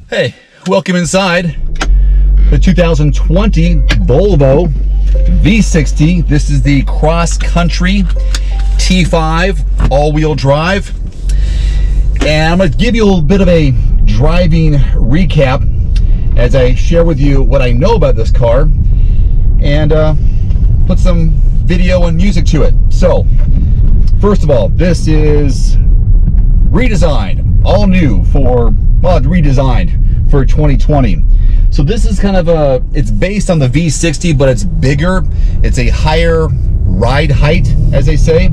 Hey, welcome inside the 2020 Volvo V60. This is the Cross Country T5 all-wheel drive. And I'm going to give you a little bit of a driving recap as I share with you what I know about this car and put some video and music to it. So, first of all, this is redesigned, all new for, well, redesigned for 2020. So this is kind of it's based on the V60, but it's bigger. It's a higher ride height, as they say.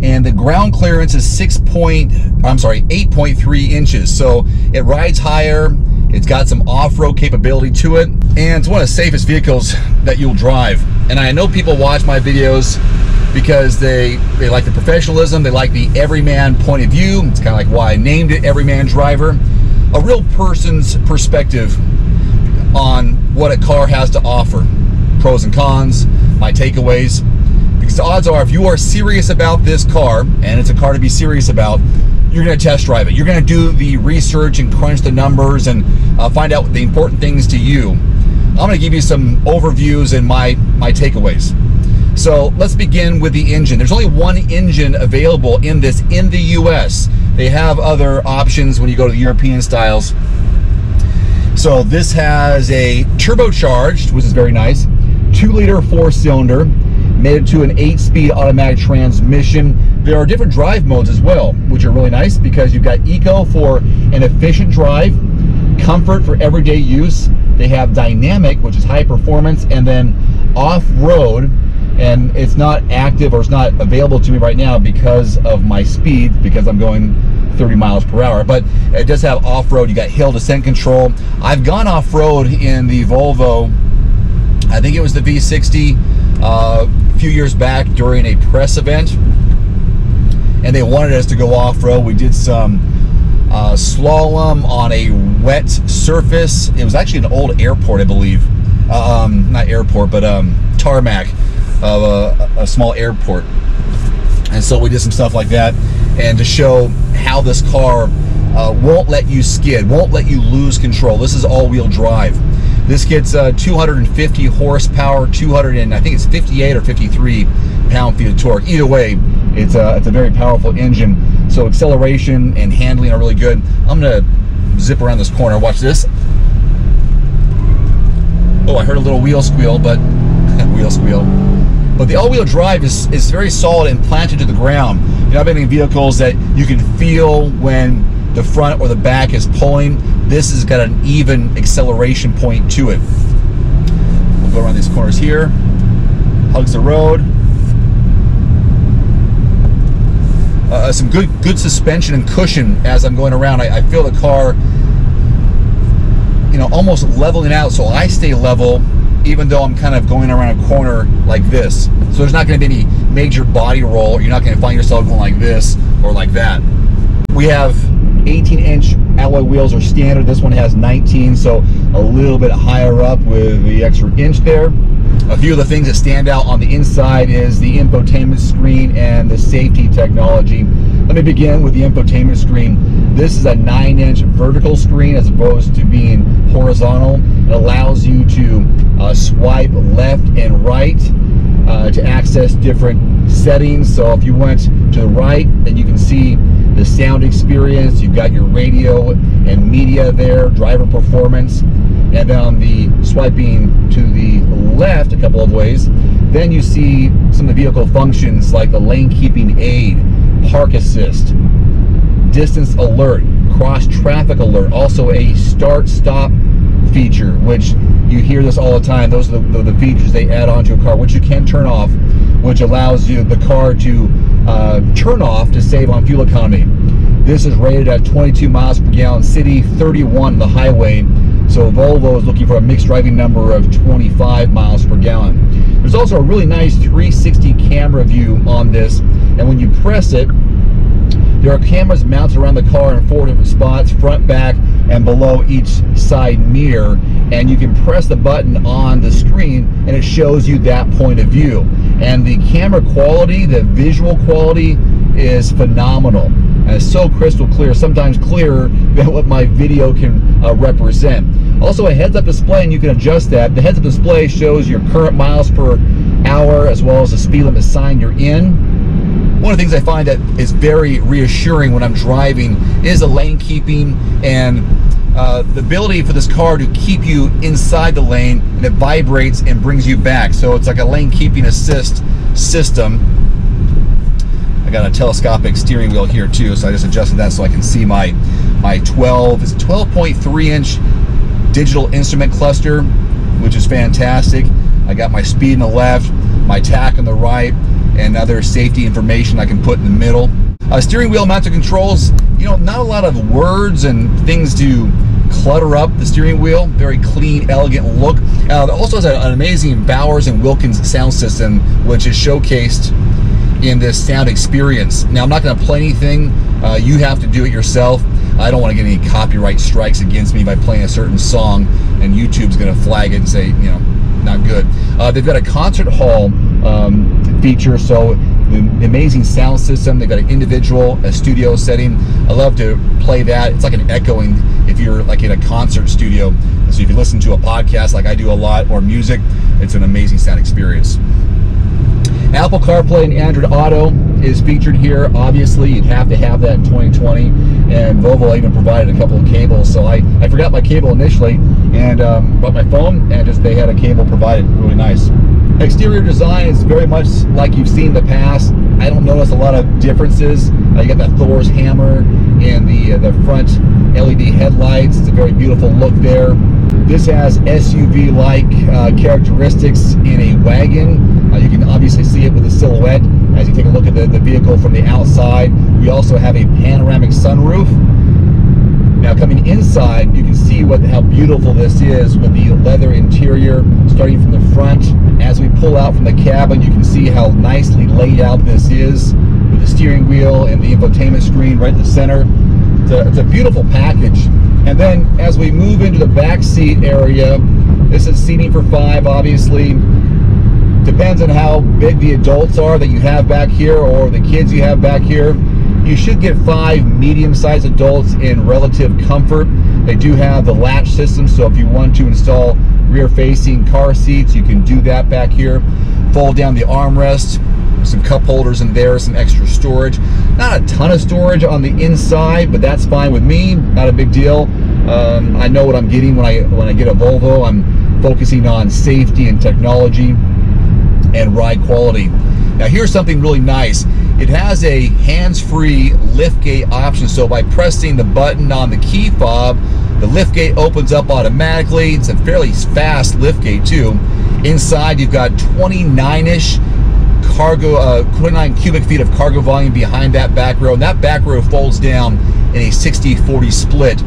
And the ground clearance is 8.3 inches. So it rides higher. It's got some off-road capability to it. And it's one of the safest vehicles that you'll drive. And I know people watch my videos because they like the professionalism, they like the everyman point of view. It's kind of like why I named it Everyman Driver. A real person's perspective on what a car has to offer. Pros and cons, my takeaways. Because the odds are if you are serious about this car, and it's a car to be serious about, you're gonna test drive it. You're gonna do the research and crunch the numbers and find out the important things to you. I'm gonna give you some overviews and my takeaways. So let's begin with the engine. There's only one engine available in this in the US. They have other options when you go to the European styles. So this has a turbocharged, which is very nice, 2-liter 4-cylinder, made it to an 8-speed automatic transmission. There are different drive modes as well, which are really nice because you've got Eco for an efficient drive, Comfort for everyday use. They have Dynamic, which is high performance, and then Off-road. And it's not active, or it's not available to me right now because of my speed, because I'm going 30 miles per hour. But it does have off-road. You got hill descent control. I've gone off-road in the Volvo, I think it was the V60, a few years back during a press event, and they wanted us to go off-road. We did some slalom on a wet surface. It was actually an old airport, I believe. Not airport, but tarmac of a small airport. And so we did some stuff like that, and to show how this car won't let you skid, won't let you lose control. This is all-wheel drive. This gets 250 horsepower, I think it's 58 or 53 pound-feet of torque. Either way, it's a very powerful engine. So acceleration and handling are really good. I'm gonna zip around this corner. Watch this. Oh, I heard a little wheel squeal, but wheel squeal. But the all-wheel drive is very solid and planted to the ground. You're not having vehicles that you can feel when the front or the back is pulling. This has got an even acceleration point to it. We'll go around these corners here. Hugs the road. Some good suspension and cushion as I'm going around. I feel the car, you know, almost leveling out, so I stay level even though I'm kind of going around a corner like this. So there's not going to be any major body roll. You're not going to find yourself going like this or like that. We have 18-inch alloy wheels are standard. This one has 19, so a little bit higher up with the extra inch there. A few of the things that stand out on the inside is the infotainment screen and the safety technology. Let me begin with the infotainment screen. This is a 9-inch vertical screen as opposed to being horizontal. It allows you to swipe left and right to access different settings. So if you went to the right, then you can see the sound experience. You've got your radio and media there, driver performance. And then on the swiping to the left a couple of ways, then you see some of the vehicle functions like the lane keeping aid, park assist, distance alert, cross traffic alert, also a start stop feature, which you hear this all the time. Those are the features they add onto a car, which you can turn off, which allows you the car to turn off to save on fuel economy. This is rated at 22 miles per gallon city, 31 on the highway. So Volvo is looking for a mixed driving number of 25 miles per gallon. There's also a really nice 360 camera view on this, and when you press it, there are cameras mounted around the car in 4 different spots, front, back, and below each side mirror, and you can press the button on the screen and it shows you that point of view. And the camera quality, the visual quality is phenomenal. and it's so crystal clear, sometimes clearer than what my video can represent. Also a heads-up display, and you can adjust that. The heads-up display shows your current miles per hour as well as the speed limit sign you're in. One of the things I find that is very reassuring when I'm driving is the lane keeping and the ability for this car to keep you inside the lane, and it vibrates and brings you back. So it's like a lane keeping assist system. I got a telescopic steering wheel here too, so I just adjusted that so I can see my 12.3 inch digital instrument cluster, which is fantastic. I got my speed on the left, my tach on the right, and other safety information I can put in the middle. Steering wheel mounted controls, you know, not a lot of words and things to clutter up the steering wheel. Very clean, elegant look. It also has an amazing Bowers & Wilkins sound system, which is showcased in this sound experience. Now, I'm not going to play anything. You have to do it yourself. I don't want to get any copyright strikes against me by playing a certain song, and YouTube's going to flag it and say, you know, not good. They've got a concert hall feature, so the amazing sound system. They've got an individual, a studio setting. I love to play that. It's like an echoing if you're like in a concert studio. So if you listen to a podcast like I do a lot, or music, it's an amazing sound experience. Apple CarPlay and Android Auto is featured here. Obviously, you'd have to have that in 2020, and Volvo even provided a couple of cables. So I forgot my cable initially, and brought my phone, and just they had a cable provided. Really nice. Exterior design is very much like you've seen in the past. I don't notice a lot of differences. You got that Thor's hammer and the front LED headlights. It's a very beautiful look there. This has SUV-like characteristics in a wagon. You can obviously see it with the silhouette as you take a look at the vehicle from the outside. We also have a panoramic sunroof. Now coming inside, you can see how beautiful this is with the leather interior starting from the front. As we pull out from the cabin, you can see how nicely laid out this is with the steering wheel and the infotainment screen right in the center. It's a beautiful package. And then as we move into the back seat area, this is seating for 5, obviously. Depends on how big the adults are that you have back here or the kids you have back here. You should get 5 medium-sized adults in relative comfort. They do have the latch system, so if you want to install rear-facing car seats, you can do that back here. Fold down the armrest, some cup holders in there, some extra storage. Not a ton of storage on the inside, but that's fine with me. Not a big deal. I know what I'm getting when I get a Volvo. I'm focusing on safety and technology and ride quality. Now here's something really nice. It has a hands-free liftgate option, so by pressing the button on the key fob, the liftgate opens up automatically. It's a fairly fast liftgate too. Inside you've got 29-ish cargo, 29 cubic feet of cargo volume behind that back row, and that back row folds down in a 60-40 split.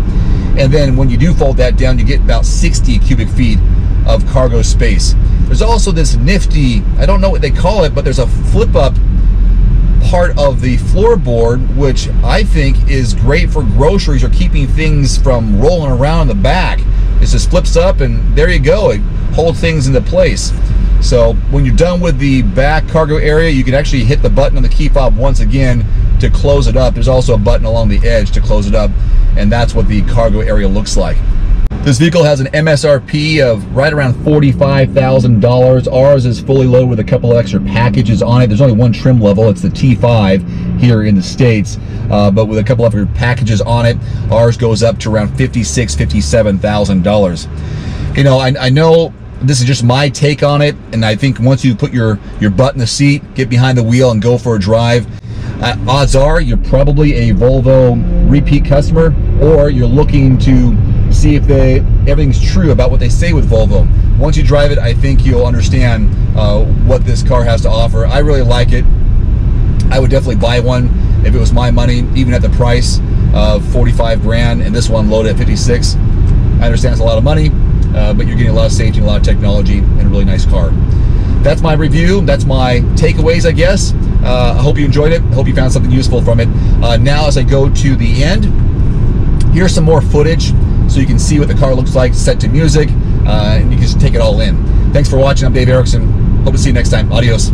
And then when you do fold that down, you get about 60 cubic feet of cargo space. There's also this nifty, I don't know what they call it, but there's a flip-up part of the floorboard, which I think is great for groceries or keeping things from rolling around in the back. It just flips up and there you go. It holds things into place. So when you're done with the back cargo area, you can actually hit the button on the key fob once again to close it up. There's also a button along the edge to close it up, and that's what the cargo area looks like. This vehicle has an MSRP of right around $45,000. Ours is fully loaded with a couple of extra packages on it. There's only one trim level. It's the T5 here in the States, but with a couple of other packages on it, ours goes up to around $56,000, $57,000. You know, I know this is just my take on it, and I think once you put your butt in the seat, get behind the wheel and go for a drive, odds are you're probably a Volvo repeat customer, or you're looking to see if everything's true about what they say with Volvo. Once you drive it, I think you'll understand what this car has to offer. I really like it. I would definitely buy one if it was my money, even at the price of 45 grand, and this one loaded at 56. I understand it's a lot of money, but you're getting a lot of safety, a lot of technology, and a really nice car. That's my review. That's my takeaways, I guess. I hope you enjoyed it. I hope you found something useful from it. Now, as I go to the end, here's some more footage so you can see what the car looks like set to music, and you can just take it all in. Thanks for watching. I'm Dave Erickson. Hope to see you next time. Adios.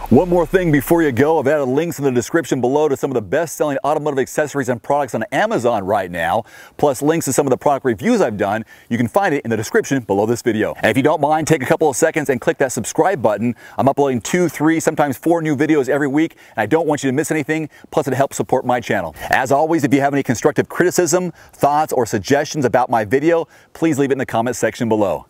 One more thing before you go, I've added links in the description below to some of the best-selling automotive accessories and products on Amazon right now, plus links to some of the product reviews I've done. You can find it in the description below this video. And if you don't mind, take a couple of seconds and click that subscribe button. I'm uploading 2, 3, sometimes 4 new videos every week, and I don't want you to miss anything, plus it helps support my channel. As always, if you have any constructive criticism, thoughts, or suggestions about my video, please leave it in the comment section below.